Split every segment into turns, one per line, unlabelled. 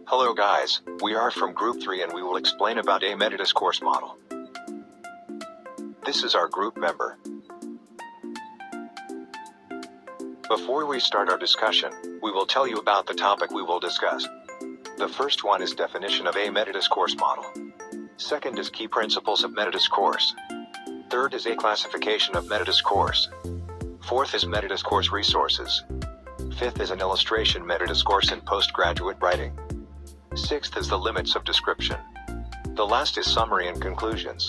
Hello guys, we are from Group 3 and we will explain about a metadiscourse model. This is our group member. Before we start our discussion, we will tell you about the topic we will discuss. The first one is definition of a metadiscourse model. Second is key principles of metadiscourse. Third is a classification of metadiscourse. Fourth is metadiscourse resources. Fifth is an illustration metadiscourse in postgraduate writing. Sixth is the limits of description. The last is summary and conclusions.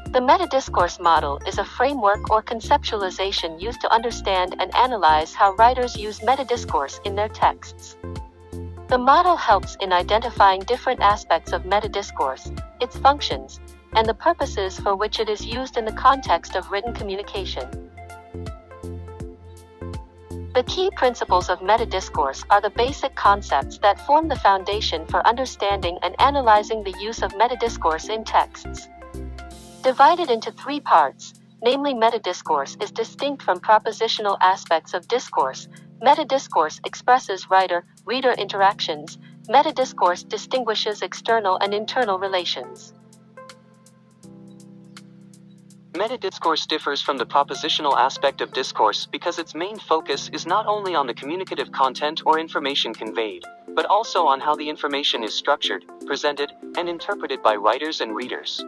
The metadiscourse model is a framework or conceptualization used to understand and analyze how writers use metadiscourse in their texts. The model helps in identifying different aspects of metadiscourse, its functions, and the purposes for which it is used in the context of written communication. The key principles of metadiscourse are the basic concepts that form the foundation for understanding and analyzing the use of metadiscourse in texts. Divided into three parts, namely metadiscourse is distinct from propositional aspects of discourse, metadiscourse expresses writer-reader interactions, metadiscourse distinguishes external and internal relations.
Metadiscourse differs from the propositional aspect of discourse because its main focus is not only on the communicative content or information conveyed, but also on how the information is structured, presented, and interpreted by writers and readers.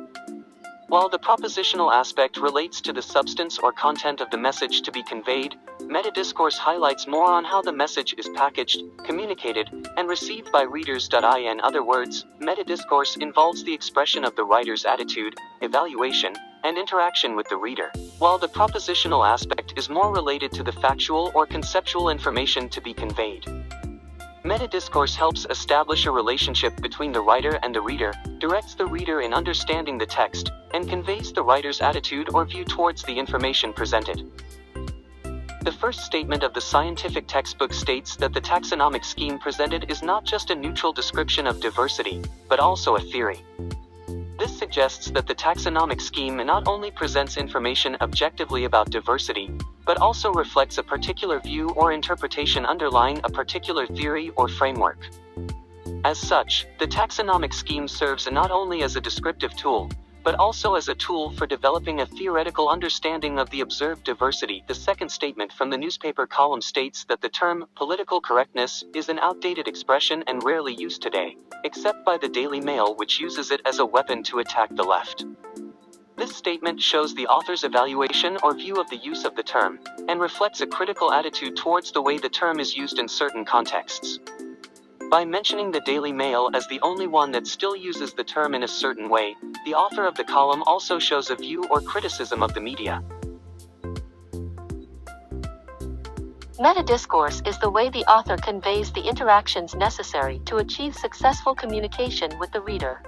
While the propositional aspect relates to the substance or content of the message to be conveyed, metadiscourse highlights more on how the message is packaged, communicated, and received by readers. In other words, metadiscourse involves the expression of the writer's attitude, evaluation, and interaction with the reader, while the propositional aspect is more related to the factual or conceptual information to be conveyed. Metadiscourse helps establish a relationship between the writer and the reader, directs the reader in understanding the text, and conveys the writer's attitude or view towards the information presented. The first statement of the scientific textbook states that the taxonomic scheme presented is not just a neutral description of diversity, but also a theory. This suggests that the taxonomic scheme not only presents information objectively about diversity, but also reflects a particular view or interpretation underlying a particular theory or framework. As such, the taxonomic scheme serves not only as a descriptive tool, but also as a tool for developing a theoretical understanding of the observed diversity. The second statement from the newspaper column states that the term political correctness is an outdated expression and rarely used today, except by the Daily Mail, which uses it as a weapon to attack the left. This statement shows the author's evaluation or view of the use of the term, and reflects a critical attitude towards the way the term is used in certain contexts. By mentioning the Daily Mail as the only one that still uses the term in a certain way, the author of the column also shows a view or criticism of the media.
Metadiscourse is the way the author conveys the interactions necessary to achieve successful communication with the reader.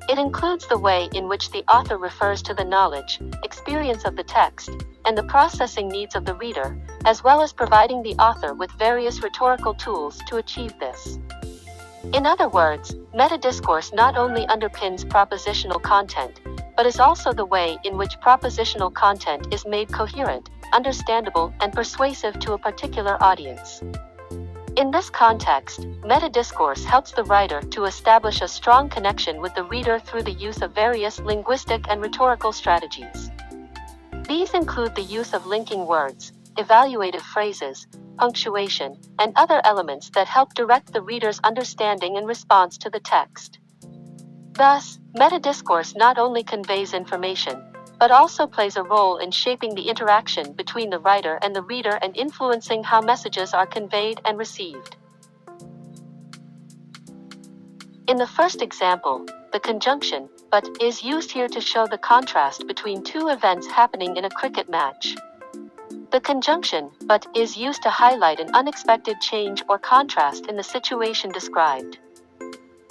It includes the way in which the author refers to the knowledge, experience of the text, and the processing needs of the reader, as well as providing the author with various rhetorical tools to achieve this. In other words, metadiscourse not only underpins propositional content, but is also the way in which propositional content is made coherent, understandable, and persuasive to a particular audience. In this context, metadiscourse helps the writer to establish a strong connection with the reader through the use of various linguistic and rhetorical strategies. These include the use of linking words, evaluative phrases, punctuation, and other elements that help direct the reader's understanding and response to the text. Thus, metadiscourse not only conveys information, but also plays a role in shaping the interaction between the writer and the reader and influencing how messages are conveyed and received. In the first example, the conjunction "but" is used here to show the contrast between two events happening in a cricket match. The conjunction "but" is used to highlight an unexpected change or contrast in the situation described.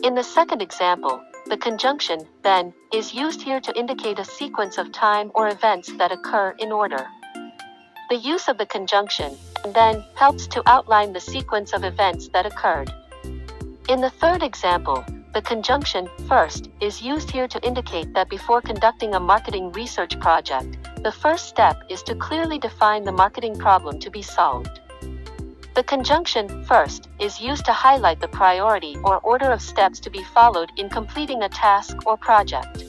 In the second example, the conjunction "then" is used here to indicate a sequence of time or events that occur in order. The use of the conjunction "and then" helps to outline the sequence of events that occurred. In the third example, The conjunction "first" is used here to indicate that before conducting a marketing research project, the first step is to clearly define the marketing problem to be solved. The conjunction "first" is used to highlight the priority or order of steps to be followed in completing a task or project.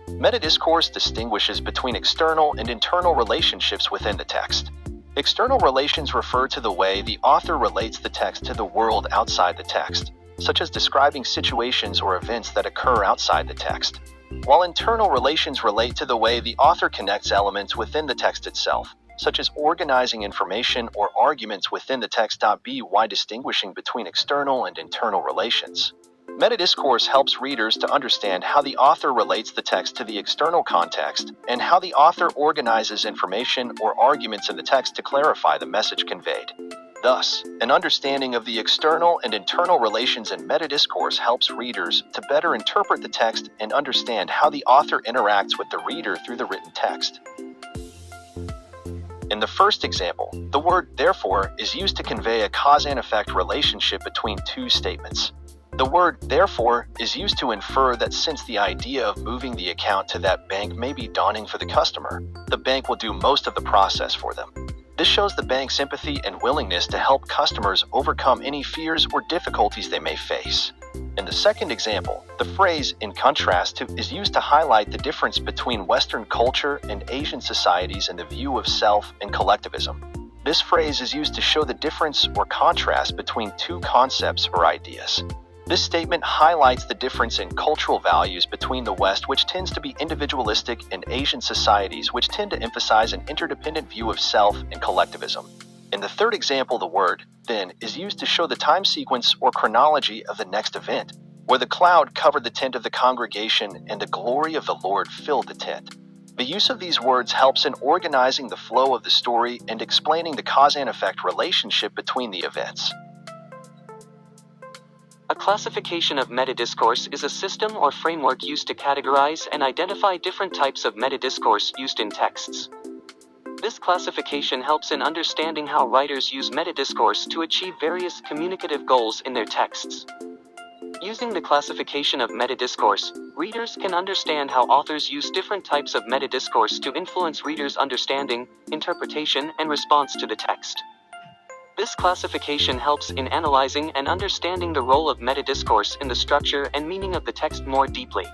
Metadiscourse distinguishes between external and internal relationships within the text. External relations refer to the way the author relates the text to the world outside the text, such as describing situations or events that occur outside the text, while internal relations relate to the way the author connects elements within the text itself, such as organizing information or arguments within the text. By distinguishing between external and internal relations, Metadiscourse helps readers to understand how the author relates the text to the external context and how the author organizes information or arguments in the text to clarify the message conveyed. Thus, an understanding of the external and internal relations in Metadiscourse helps readers to better interpret the text and understand how the author interacts with the reader through the written text. In the first example, the word "therefore" is used to convey a cause and effect relationship between two statements. The word "therefore" is used to infer that since the idea of moving the account to that bank may be daunting for the customer, the bank will do most of the process for them. This shows the bank's empathy and willingness to help customers overcome any fears or difficulties they may face. In the second example, the phrase "in contrast to" is used to highlight the difference between Western culture and Asian societies in the view of self and collectivism. This phrase is used to show the difference or contrast between two concepts or ideas. This statement highlights the difference in cultural values between the West, which tends to be individualistic, and Asian societies, which tend to emphasize an interdependent view of self and collectivism. In the third example, the word "then" is used to show the time sequence or chronology of the next event, where the cloud covered the tent of the congregation and the glory of the Lord filled the tent. The use of these words helps in organizing the flow of the story and explaining the cause and effect relationship between the events.
A classification of metadiscourse is a system or framework used to categorize and identify different types of metadiscourse used in texts. This classification helps in understanding how writers use metadiscourse to achieve various communicative goals in their texts. Using the classification of metadiscourse, readers can understand how authors use different types of metadiscourse to influence readers' understanding, interpretation, and response to the text. This classification helps in analyzing and understanding the role of metadiscourse in the structure and meaning of the text more deeply.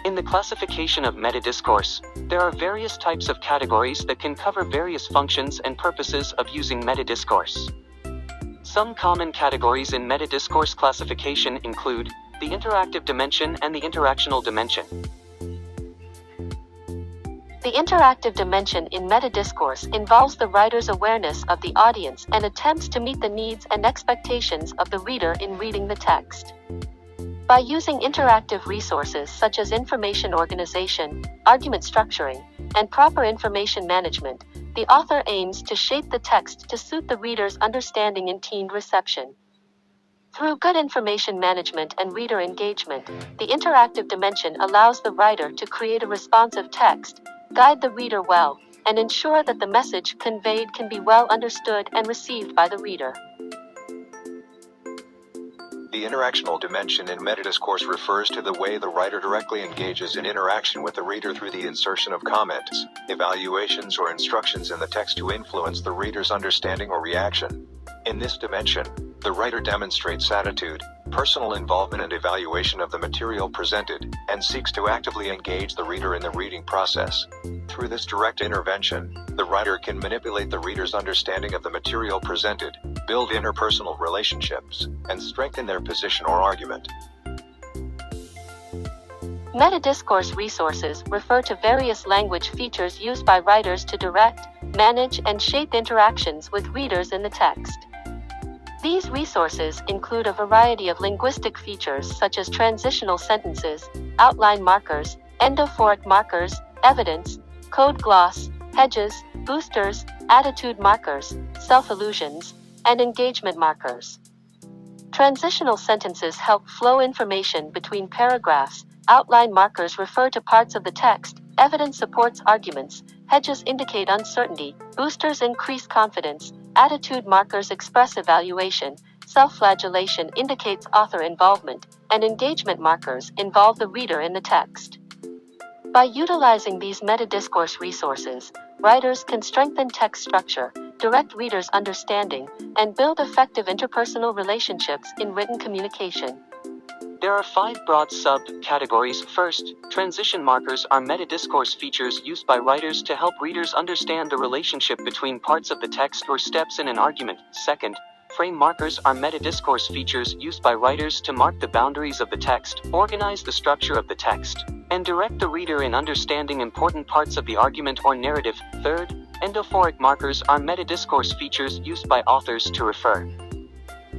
In the classification of metadiscourse, there are various types of categories that can cover various functions and purposes of using metadiscourse. Some common categories in metadiscourse classification include the interactive dimension and the interactional dimension.
The interactive dimension in metadiscourse involves the writer's awareness of the audience and attempts to meet the needs and expectations of the reader in reading the text. By using interactive resources such as information organization, argument structuring, and proper information management, the author aims to shape the text to suit the reader's understanding and keen reception. Through good information management and reader engagement, the interactive dimension allows the writer to create a responsive text, guide the reader well, and ensure that the message conveyed can be well understood and received by the reader.
The interactional dimension in metadiscourse refers to the way the writer directly engages in interaction with the reader through the insertion of comments, evaluations, or instructions in the text to influence the reader's understanding or reaction. In this dimension, the writer demonstrates attitude, personal involvement, and evaluation of the material presented, and seeks to actively engage the reader in the reading process. Through this direct intervention, the writer can manipulate the reader's understanding of the material presented, build interpersonal relationships, and strengthen their position or argument.
Metadiscourse resources refer to various language features used by writers to direct, manage, and shape interactions with readers in the text. These resources include a variety of linguistic features such as transitional sentences, outline markers, endophoric markers, evidence, code gloss, hedges, boosters, attitude markers, self-allusions, and engagement markers. Transitional sentences help flow information between paragraphs, outline markers refer to parts of the text, evidence supports arguments, hedges indicate uncertainty, boosters increase confidence, attitude markers express evaluation, self-flagellation indicates author involvement, and engagement markers involve the reader in the text. By utilizing these metadiscourse resources, writers can strengthen text structure, direct readers' understanding, and build effective interpersonal relationships in written communication.
There are 5 broad sub-categories. First, transition markers are metadiscourse features used by writers to help readers understand the relationship between parts of the text or steps in an argument. Second, frame markers are metadiscourse features used by writers to mark the boundaries of the text, organize the structure of the text, and direct the reader in understanding important parts of the argument or narrative. Third, endophoric markers are metadiscourse features used by authors to refer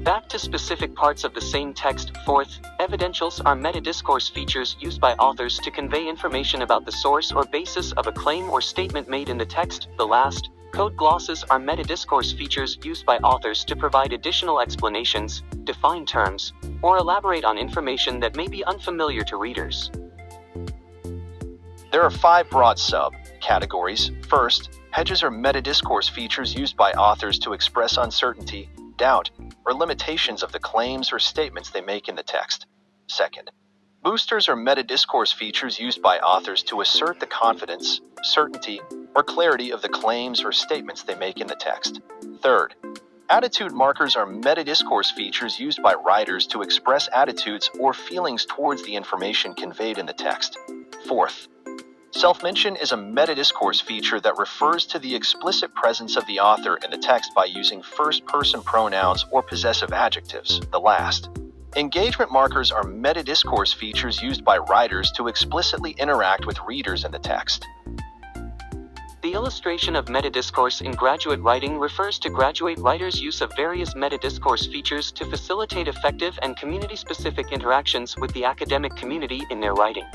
back to specific parts of the same text. Fourth, evidentials are metadiscourse features used by authors to convey information about the source or basis of a claim or statement made in the text. The last, code glosses are metadiscourse features used by authors to provide additional explanations, define terms, or elaborate on information that may be unfamiliar to readers.
There are 5 broad sub-categories. First, hedges are metadiscourse features used by authors to express uncertainty, doubt, or limitations of the claims or statements they make in the text. Second, boosters are metadiscourse features used by authors to assert the confidence, certainty, or clarity of the claims or statements they make in the text. Third, attitude markers are metadiscourse features used by writers to express attitudes or feelings towards the information conveyed in the text. Fourth, self-mention is a metadiscourse feature that refers to the explicit presence of the author in the text by using first-person pronouns or possessive adjectives. The last, engagement markers are metadiscourse features used by writers to explicitly interact with readers in the text.
The illustration of metadiscourse in graduate writing refers to graduate writers' use of various metadiscourse features to facilitate effective and community-specific interactions with the academic community in their writing.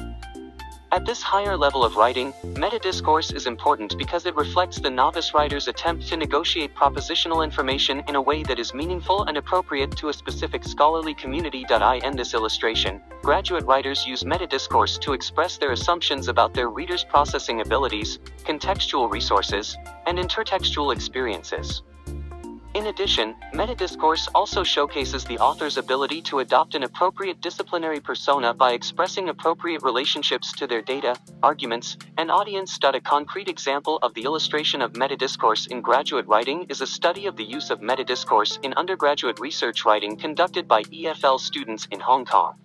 At this higher level of writing, metadiscourse is important because it reflects the novice writer's attempt to negotiate propositional information in a way that is meaningful and appropriate to a specific scholarly community. In this illustration, graduate writers use metadiscourse to express their assumptions about their readers' processing abilities, contextual resources, and intertextual experiences. In addition, metadiscourse also showcases the author's ability to adopt an appropriate disciplinary persona by expressing appropriate relationships to their data, arguments, and audience. A concrete example of the illustration of metadiscourse in graduate writing is a study of the use of metadiscourse in undergraduate research writing conducted by EFL students in Hong Kong.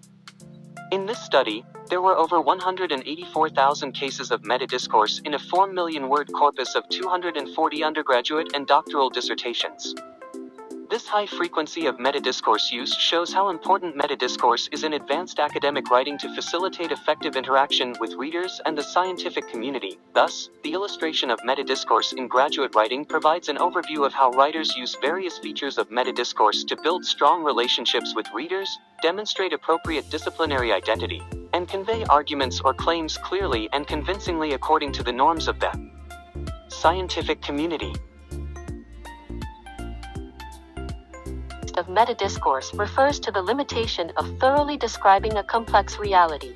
In this study, there were over 184,000 cases of metadiscourse in a 4 million word corpus of 240 undergraduate and doctoral dissertations. This high frequency of metadiscourse use shows how important metadiscourse is in advanced academic writing to facilitate effective interaction with readers and the scientific community. Thus, the illustration of metadiscourse in graduate writing provides an overview of how writers use various features of metadiscourse to build strong relationships with readers, demonstrate appropriate disciplinary identity, and convey arguments or claims clearly and convincingly according to the norms of the scientific community.
Of metadiscourse refers to the limitation of thoroughly describing a complex reality.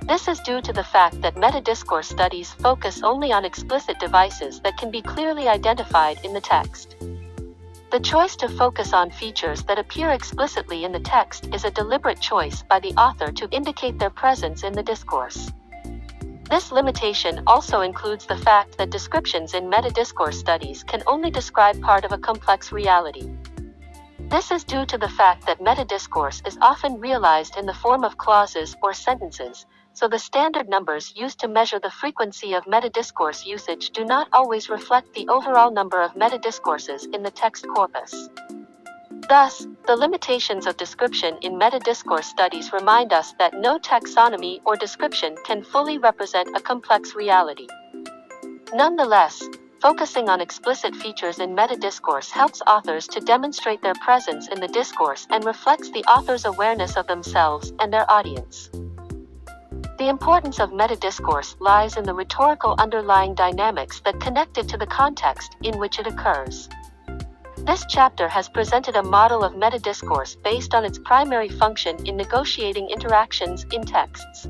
This is due to the fact that metadiscourse studies focus only on explicit devices that can be clearly identified in the text. The choice to focus on features that appear explicitly in the text is a deliberate choice by the author to indicate their presence in the discourse. This limitation also includes the fact that descriptions in metadiscourse studies can only describe part of a complex reality. This is due to the fact that metadiscourse is often realized in the form of clauses or sentences, so the standard numbers used to measure the frequency of metadiscourse usage do not always reflect the overall number of metadiscourses in the text corpus. Thus, the limitations of description in metadiscourse studies remind us that no taxonomy or description can fully represent a complex reality. Nonetheless, focusing on explicit features in metadiscourse helps authors to demonstrate their presence in the discourse and reflects the author's awareness of themselves and their audience. The importance of metadiscourse lies in the rhetorical underlying dynamics that connect it to the context in which it occurs. This chapter has presented a model of metadiscourse based on its primary function in negotiating interactions in texts.